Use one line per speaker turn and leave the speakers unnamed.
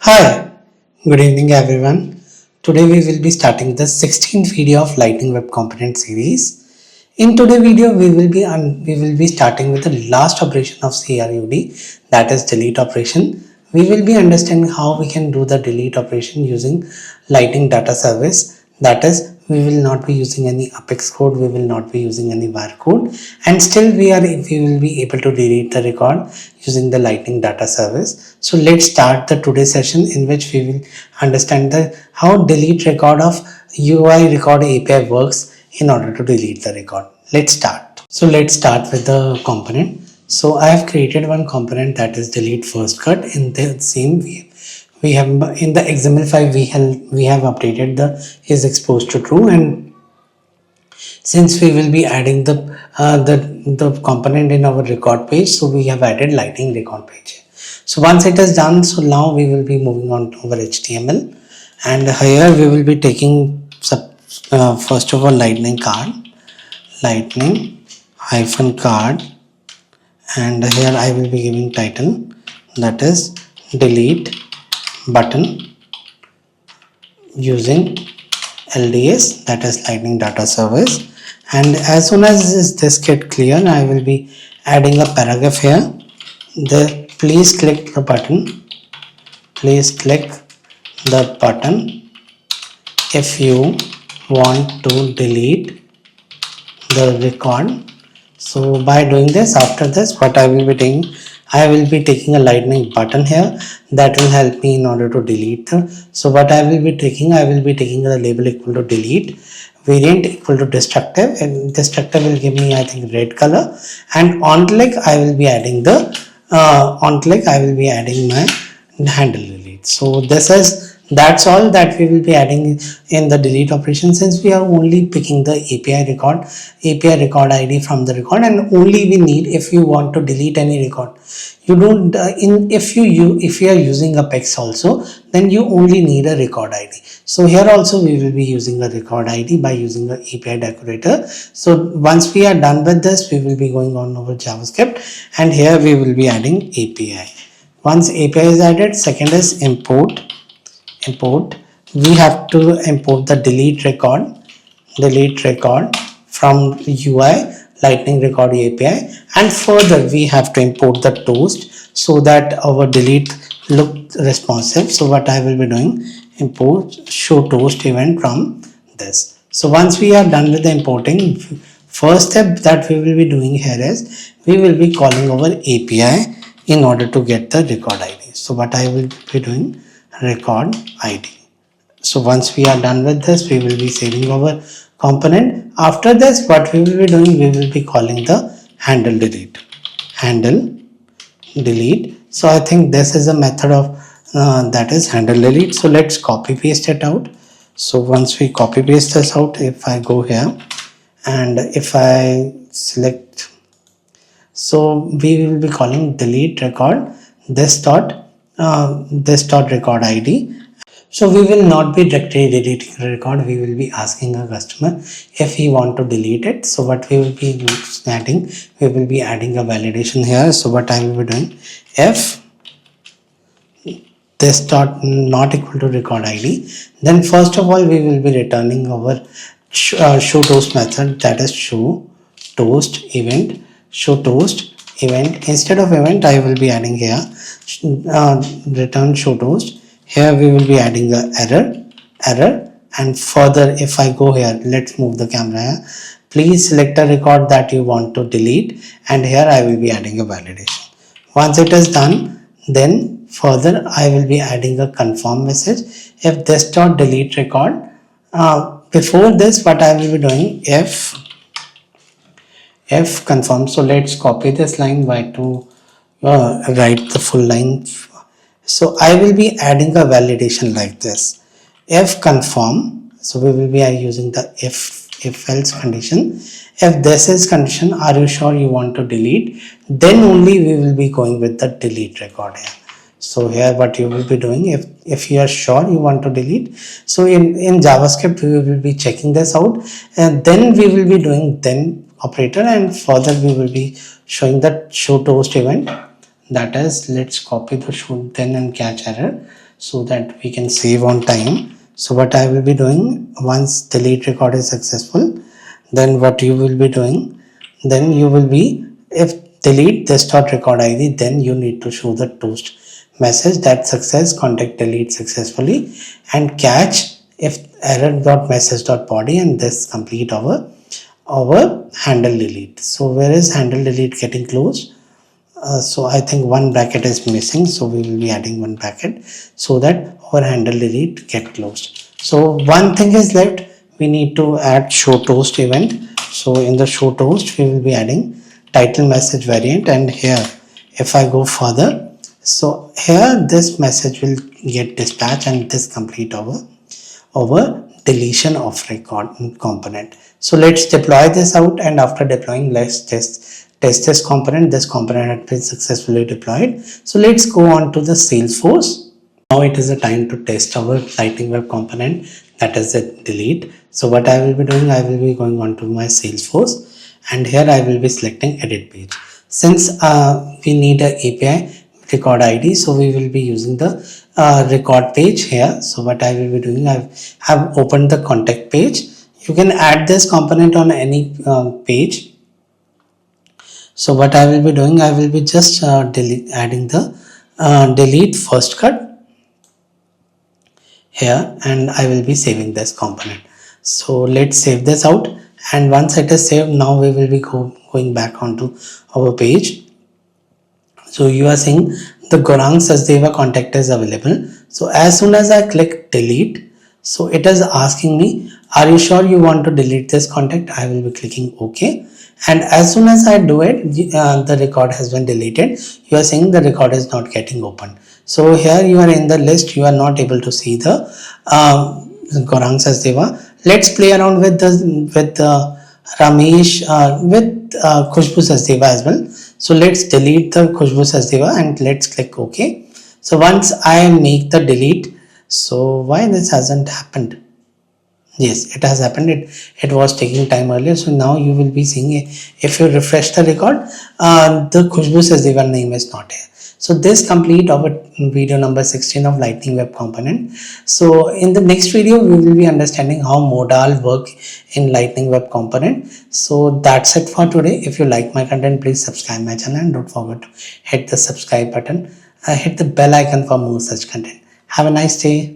Hi, good evening everyone. Today we will be starting the 16th video of Lightning Web Component series. In today's video we will be starting with the last operation of CRUD, that is delete operation. We will be understanding how we can do the delete operation using Lightning data service, that is we will not be using any Apex code, we will not be using any var code, and still we will be able to delete the record using the Lightning data service. So let's start the today's session in which we will understand the how delete record of uiRecordApi works in order to delete the record. Let's start. So let's start with the component. So I have created one component, that is delete first cut. In the same way we have in the XML file we have updated the is exposed to true, and since we will be adding the component in our record page, so we have added Lightning record page. So once it is done, so now we will be moving on to our HTML, and here we will be taking first of all lightning card -card, and here I will be giving title, that is delete button using LDS, that is Lightning data service. And as soon as this get clear, I will be adding a paragraph here. Please click the button if you want to delete the record. So by doing this, after this, what I will be doing, I will be taking a lightning button here that will help me in order to delete so what I will be taking the label equal to delete, variant equal to destructive, and destructive will give me I think red color, and on click I will be adding my handle delete. So that's all that we will be adding in the delete operation, since we are only picking the API record ID from the record, and only we need if you want to delete any record. You don't if you are using Apex also, then you only need a record ID. So here also we will be using a record ID by using the API decorator. So once we are done with this, we will be going on over JavaScript, and here we will be adding API. Once API is added, second is import. We have to import the delete record from UI Lightning record API, and further we have to import the toast so that our delete look responsive. So what I will be doing, import show toast event from this. So once we are done with the importing, first step that we will be doing here is we will be calling our API in order to get the record ID. So what I will be doing, record ID. So once we are done with this, we will be saving our component. After this, what we will be doing, we will be calling the handle delete. So I think this is a method of that is handle delete. So let's copy paste it out. So once we copy paste this out, if I go here and if I select, so we will be calling delete record this dot record ID. So we will not be directly deleting the record, we will be asking a customer if he want to delete it. So what we will be adding, we will be adding a validation here. So what I will be doing, if this dot not equal to record ID, then first of all we will be returning our show toast method, that is show toast event. Instead of event, I will be adding here return show toast. Here we will be adding the error, and further if I go here, let's move the camera here, please select a record that you want to delete, and here I will be adding a validation. Once it is done, then further I will be adding a confirm message, if this dot delete record. Before this, what I will be doing, if confirm. So let's copy this line by to write the full line. So I will be adding a validation like this, if confirm. So we will be using the if else condition. If this is condition, are you sure you want to delete, then only we will be going with the delete record here. So here what you will be doing, if you are sure you want to delete, so in JavaScript we will be checking this out, and then we will be doing then operator, and further we will be showing that show toast event, that is, let's copy the should then and catch error so that we can save on time. So what I will be doing, once delete record is successful, then what you will be doing, then you will be, if delete this dot record id, then you need to show the toast message that success contact delete successfully, and catch if error dot message dot body, and this complete our handle delete. So where is handle delete getting closed? So I think one bracket is missing, so we will be adding one bracket so that our handle delete get closed. So one thing is left, we need to add show toast event. So in the show toast we will be adding title message variant, and here if I go further, so here this message will get dispatched, and this complete our deletion of record component. So let's deploy this out, and after deploying, let's test this component. This component has been successfully deployed. So let's go on to the Salesforce. Now it is the time to test our Lightning Web component, that is the delete. So what I will be doing, I will be going on to my Salesforce, and here I will be selecting edit page. Since we need a API record ID, so we will be using the record page here. So what I will be doing, I have opened the contact page. You can add this component on any page. So what I will be doing, I will be just adding the delete first cut here, and I will be saving this component. So let's save this out, and once it is saved, now we will be going back onto our page. So you are seeing the Gaurang Sachdeva contact is available. So as soon as I click delete, so it is asking me, are you sure you want to delete this contact? I will be clicking OK. And as soon as I do it, the record has been deleted. You are seeing the record is not getting opened. So here you are in the list, you are not able to see the Gaurang Sachdeva. Let's play around with the Ramesh, with Khushbu Sachdeva as well. So let's delete the Khushbu Sachdeva and let's click OK. So once I make the delete, so why this hasn't happened? Yes, it has happened. It was taking time earlier. So now you will be seeing, if you refresh the record, the Khushbu Sachdeva name is not here. So this complete our video number 16 of Lightning Web component. So in the next video, we will be understanding how modal work in Lightning Web component. So that's it for today. If you like my content, please subscribe my channel and don't forget to hit the subscribe button. Hit the bell icon for more such content. Have a nice day.